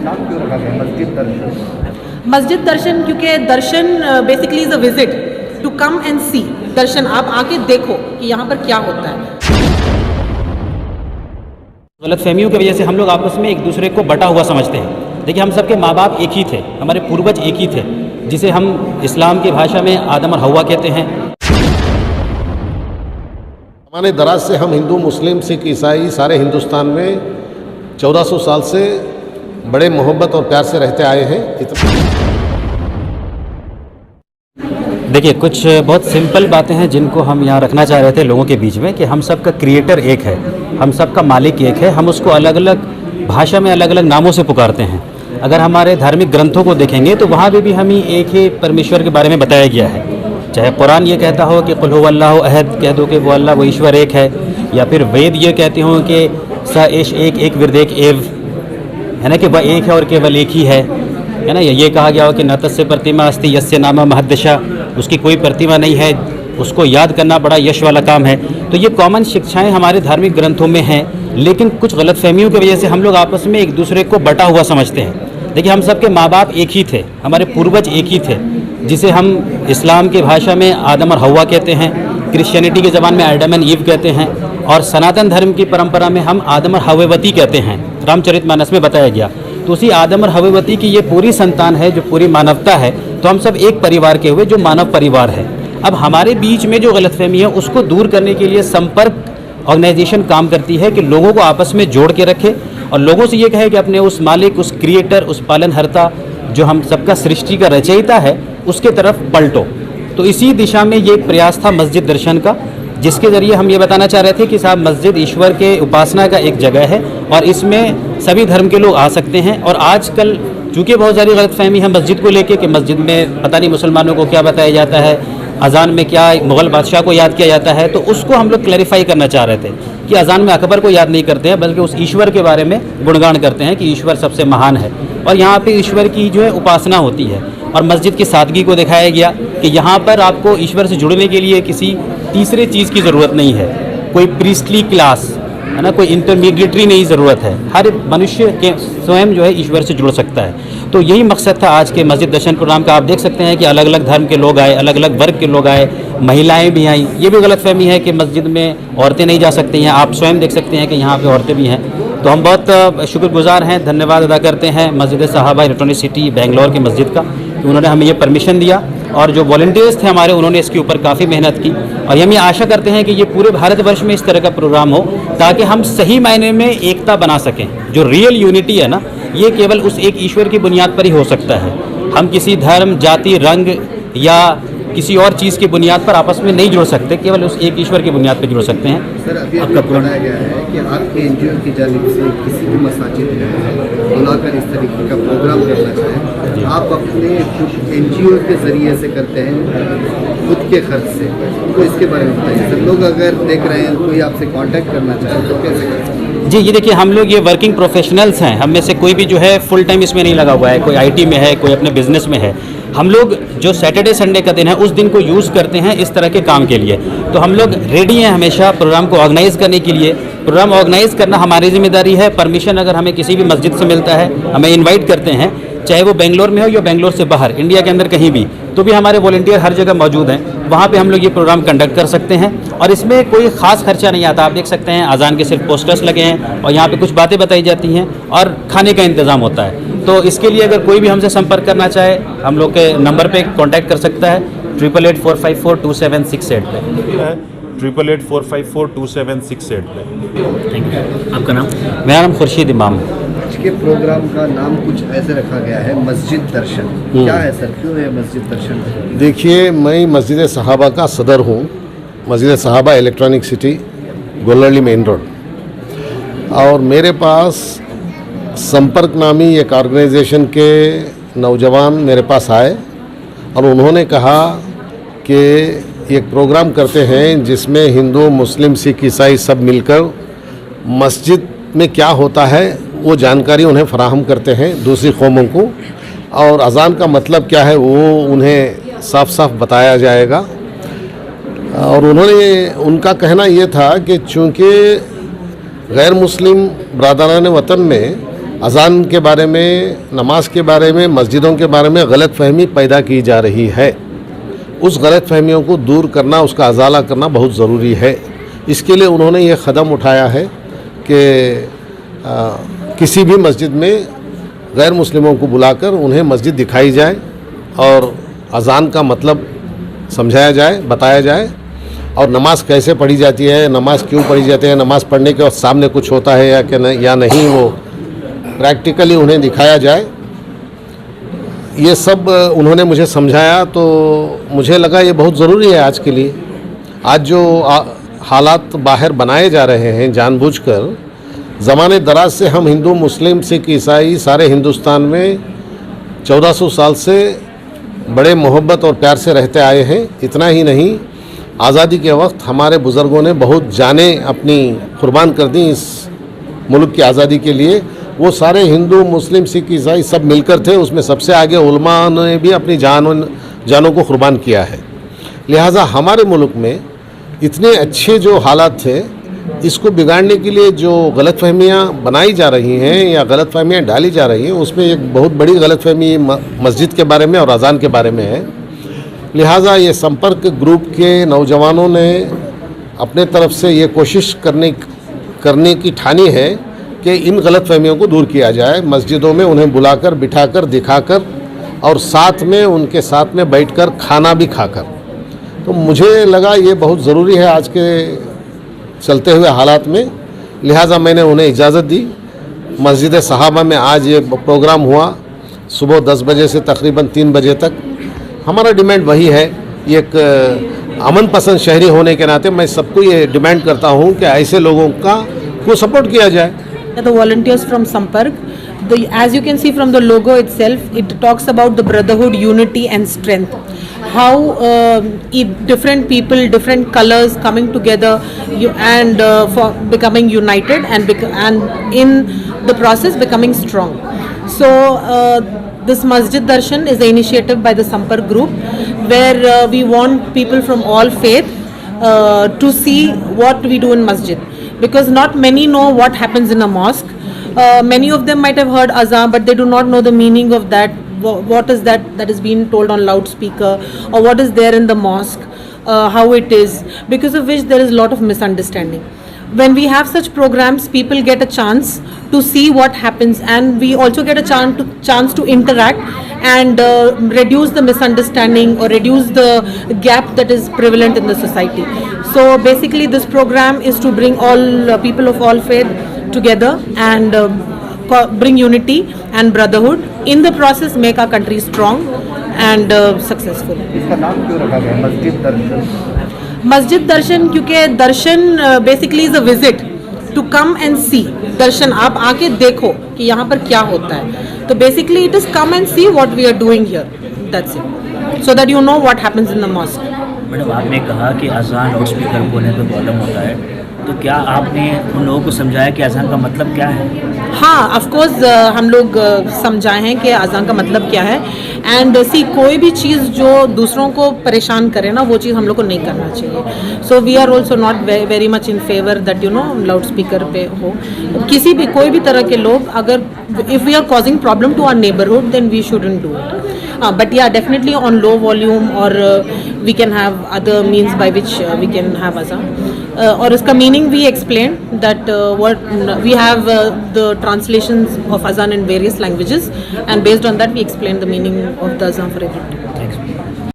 नाम क्यों रखा गया मस्जिद दर्शन? मस्जिद दर्शन क्योंकि darshan basically is a visit to come and see. दर्शन, आप आके देखो कि यहाँ पर क्या होता है। गलतफहमियों की वजह से हम लोग आपस में एक दूसरे को बटा हुआ समझते हैं। देखिए, हम सबके माँ बाप एक ही थे, हमारे पूर्वज एक ही थे, जिसे हम इस्लाम की भाषा में आदम और हव्वा कहते हैं। हमारे दराज से हम हिंदू, मुस्लिम, सिख, ईसाई सारे हिंदुस्तान में 1400 साल से बड़े मोहब्बत और प्यार से रहते आए हैं। देखिए, कुछ बहुत सिंपल बातें हैं जिनको हम यहाँ रखना चाह रहे थे लोगों के बीच में, कि हम सब का क्रिएटर एक है, हम सब का मालिक एक है। हम उसको अलग अलग भाषा में अलग अलग नामों से पुकारते हैं। अगर हमारे धार्मिक ग्रंथों को देखेंगे तो वहाँ भी हमें एक ही परमेश्वर के बारे में बताया गया है। चाहे कुरान ये कहता हो कि कुल हुवल्लाहु अहद, कह दो कि वो अल्लाह, वो ईश्वर एक है, या फिर वेद ये कहते हो कि स एश एक विरदेक एव, है ना, कि वह एक है और केवल एक ही है ना। ये कहा गया हो कि न तस्य प्रतिमा अस्ति यस्य नाम महद्दशा, उसकी कोई प्रतिमा नहीं है, उसको याद करना बड़ा यश वाला काम है। तो ये कॉमन शिक्षाएं हमारे धार्मिक ग्रंथों में हैं, लेकिन कुछ गलतफहमियों की वजह से हम लोग आपस में एक दूसरे को बटा हुआ समझते हैं। देखिए, हम सबके माँ बाप एक ही थे, हमारे पूर्वज एक ही थे, जिसे हम इस्लाम की भाषा में आदम और हव्वा कहते हैं, क्रिश्चियनिटी की ज़बान में एडम एंड ईव कहते हैं, और सनातन धर्म की परंपरा में हम आदम और हव्ववती कहते हैं। रामचरितमानस में बताया गया। तो उसी आदम और हव्ववती की ये पूरी संतान है जो पूरी मानवता है। तो हम सब एक परिवार के हुए जो मानव परिवार है। अब हमारे बीच में जो गलतफहमी है उसको दूर करने के लिए संपर्क ऑर्गेनाइजेशन काम करती है कि लोगों को आपस में जोड़ के रखे और लोगों से ये कहे कि अपने उस मालिक, उस क्रिएटर, उस पालनहर्ता जो हम सबका सृष्टि का रचयिता है, उसके तरफ पलटो। तो इसी दिशा में ये प्रयास था मस्जिद दर्शन का, जिसके ज़रिए हम ये बताना चाह रहे थे कि साहब, मस्जिद ईश्वर के उपासना का एक जगह है और इसमें सभी धर्म के लोग आ सकते हैं। और आजकल चूँकि बहुत सारी गलतफहमी है मस्जिद को लेके कि मस्जिद में पता नहीं मुसलमानों को क्या बताया जाता है, अज़ान में क्या मुग़ल बादशाह को याद किया जाता है। तो उसको हम लोग क्लैरिफाई करना चाह रहे थे कि अज़ान में अकबर को याद नहीं करते हैं, बल्कि उस ईश्वर के बारे में गुणगान करते हैं कि ईश्वर सबसे महान है और यहाँ पे ईश्वर की जो है उपासना होती है। और मस्जिद की सादगी को दिखाया गया कि यहाँ पर आपको ईश्वर से जुड़ने के लिए किसी तीसरे चीज़ की ज़रूरत नहीं है, कोई प्रीस्टली क्लास, है ना, कोई इंटरमीडिएटरी नहीं ज़रूरत है। हर मनुष्य के स्वयं जो है ईश्वर से जुड़ सकता है। तो यही मकसद था आज के मस्जिद दर्शन प्रोग्राम का। आप देख सकते हैं कि अलग अलग धर्म के लोग आए, अलग अलग वर्ग के लोग आए, महिलाएं भी आई। ये भी गलतफहमी है कि मस्जिद में औरतें नहीं जा सकती हैं। आप स्वयं देख सकते हैं कि यहाँ पे औरतें भी हैं। तो हम बहुत शुक्रगुजार हैं, धन्यवाद अदा करते हैं मस्जिद सहाबा इलेक्ट्रॉनिक सिटी बेंगलोर की मस्जिद का कि उन्होंने हमें ये परमिशन दिया और जो वॉलंटियर्स थे हमारे, उन्होंने इसके ऊपर काफ़ी मेहनत की। और हम ये आशा करते हैं कि ये पूरे भारतवर्ष में इस तरह का प्रोग्राम हो ताकि हम सही मायने में एकता बना सकें। जो रियल यूनिटी है ना, ये केवल उस एक ईश्वर की बुनियाद पर ही हो सकता है। हम किसी धर्म, जाति, रंग या किसी और चीज़ की बुनियाद पर आपस में नहीं जुड़ सकते, केवल उस एक ईश्वर की बुनियाद पर जुड़ सकते हैं। सर, अभी बताया गया है कि आपके एनजीओ की जानिब से किसी भी मसाजिद में बुलाकर इस तरीके का प्रोग्राम करना चाहें, आप अपने कुछ एनजीओ के ज़रिए से करते हैं खुद के खर्च से, तो इसके बारे में बताइए सर। लोग अगर देख रहे हैं, कोई आपसे कांटेक्ट करना चाहे तो कैसे कर सकते हैं? जी, ये देखिए, हम लोग ये वर्किंग प्रोफेशनल्स हैं। हम में से कोई भी जो है फुल टाइम इसमें नहीं लगा हुआ है, कोई आईटी में है, कोई अपने बिजनेस में है। हम लोग जो सैटरडे संडे का दिन है उस दिन को यूज़ करते हैं इस तरह के काम के लिए। तो हम लोग रेडी हैं हमेशा प्रोग्राम को ऑर्गेनाइज़ करने के लिए। प्रोग्राम ऑर्गेनाइज़ करना हमारी जिम्मेदारी है। परमिशन अगर हमें किसी भी मस्जिद से मिलता है, हमें इनवाइट करते हैं, चाहे वो बेंगलोर में हो या बेंगलोर से बाहर, इंडिया के अंदर कहीं भी, तो भी हमारे वॉलंटियर हर जगह मौजूद हैं। वहाँ पे हम लोग ये प्रोग्राम कंडक्ट कर सकते हैं और इसमें कोई ख़ास खर्चा नहीं आता। आप देख सकते हैं अज़ान के सिर्फ पोस्टर्स लगे हैं और यहाँ पे कुछ बातें बताई जाती हैं और खाने का इंतज़ाम होता है। तो इसके लिए अगर कोई भी हमसे संपर्क करना चाहे, हम लोग के नंबर पे कांटेक्ट कर सकता है 8884542768 पे। 8884542768 पे। Thank you. आपका नाम? मेरा नाम खुर्शीद इमाम है। आज के प्रोग्राम का नाम कुछ ऐसे रखा गया है, मस्जिद दर्शन। क्या है सर, क्यों है मस्जिद दर्शन? देखिए, मैं मस्जिद सहाबा का सदर हूँ। मस्जिद सहाबा इलेक्ट्रॉनिक सिटी, गोल्लरली मेन रोड। और मेरे पास संपर्क नामी एक ऑर्गेनाइजेशन के नौजवान मेरे पास आए और उन्होंने कहा कि एक प्रोग्राम करते हैं जिसमें हिंदू, मुस्लिम, सिख, ईसाई सब मिलकर मस्जिद में क्या होता है वो जानकारी उन्हें फराहम करते हैं दूसरी कौमों को, और अज़ान का मतलब क्या है वो उन्हें साफ साफ बताया जाएगा। और उनका कहना ये था कि चूँकि गैर मुस्लिम बरादरान वतन में अज़ान के बारे में, नमाज के बारे में, मस्जिदों के बारे में गलत फहमी पैदा की जा रही है। उस गलत फहमियों को दूर करना, उसका अजाला करना बहुत ज़रूरी है। इसके लिए उन्होंने ये कदम उठाया है कि किसी भी मस्जिद में गैर मुस्लिमों को बुलाकर उन्हें मस्जिद दिखाई जाए और अज़ान का मतलब समझाया जाए, बताया जाए, और नमाज कैसे पढ़ी जाती है, नमाज क्यों पढ़ी जाती है, नमाज पढ़ने के वक्त सामने कुछ होता है या नहीं, वो प्रैक्टिकली उन्हें दिखाया जाए। ये सब उन्होंने मुझे समझाया तो मुझे लगा ये बहुत ज़रूरी है आज के लिए। आज जो हालात बाहर बनाए जा रहे हैं जानबूझकर, ज़माने दराज से हम हिंदू, मुस्लिम, सिख, ईसाई सारे हिंदुस्तान में 1400 साल से बड़े मोहब्बत और प्यार से रहते आए हैं। इतना ही नहीं, आज़ादी के वक्त हमारे बुज़ुर्गों ने बहुत जानें अपनी कुर्बान कर दी इस मुल्क की आज़ादी के लिए। वो सारे हिंदू, मुस्लिम, सिख, ईसाई सब मिलकर थे, उसमें सबसे आगे उलमा ने भी अपनी जानों को कुर्बान किया है। लिहाजा हमारे मुल्क में इतने अच्छे जो हालात थे, इसको बिगाड़ने के लिए जो गलतफहमियाँ बनाई जा रही हैं या गलतफहमियाँ डाली जा रही हैं, उसमें एक बहुत बड़ी गलतफहमी मस्जिद के बारे में और अज़ान के बारे में है। लिहाजा ये संपर्क ग्रुप के नौजवानों ने अपने तरफ से ये कोशिश करने की ठानी है कि इन गलतफहमियों को दूर किया जाए। मस्जिदों में उन्हें बुलाकर, बिठाकर, दिखाकर और साथ में उनके साथ में बैठकर खाना भी खाकर। तो मुझे लगा ये बहुत ज़रूरी है आज के चलते हुए हालात में। लिहाजा मैंने उन्हें इजाज़त दी। मस्जिद सहाबा में आज ये प्रोग्राम हुआ सुबह 10 बजे से तकरीबन 3 बजे तक। हमारा डिमांड वही है, एक अमन पसंद शहरी होने के नाते मैं सबको ये डिमांड करता हूँ कि ऐसे लोगों को सपोर्ट किया जाए। The volunteers from Sampark, as you can see from the logo itself, it talks about the brotherhood, unity and strength. How different people, different colors coming together and for becoming united and in the process becoming strong. So this Masjid Darshan is an initiative by the Sampark group where we want people from all faith to see what we do in Masjid. Because not many know what happens in a mosque. Many of them might have heard azan, but they do not know the meaning of that. What is that is being told on loudspeaker, or what is there in the mosque, how it is, because of which there is a lot of misunderstanding. When we have such programs, people get a chance to see what happens, and we also get a chance to interact and reduce the misunderstanding or reduce the gap that is prevalent in the society. So basically this program is to bring all people of all faith together and bring unity and brotherhood. In the process make our country strong and successful. इसका नाम क्यों रखा गया मस्जिद दर्शन? मस्जिद दर्शन क्योंकि darshan basically is a visit to come and see. दर्शन आप आके देखो कि यहाँ पर क्या होता है। तो basically it is come and see what we are doing here, that's it, so that you know what happens in the mosque. Madam, आपने कहा कि अजान लाउड स्पीकर बोलने पर प्रॉब्लम होता है, तो क्या आपने उन लोगों को समझाया कि अजान का मतलब क्या है? हाँ, ऑफ कोर्स हम लोग समझाए हैं कि अजान का मतलब क्या है। एंड सी कोई भी चीज़ जो दूसरों को परेशान करे ना, वो चीज़ हम लोग को नहीं करना चाहिए। So we are also not very much in favour that you know loud speaker पे हो। किसी भी कोई भी तरह के लोग अगर if we are causing problem to our neighbourhood then we shouldn't do it. But yeah, definitely on low volume or we can have other means by which we can have azan. Or इसका meaning we explained that what we have the translations of azan in various languages, and based on that we explained the meaning of the azan for everyone. Thanks.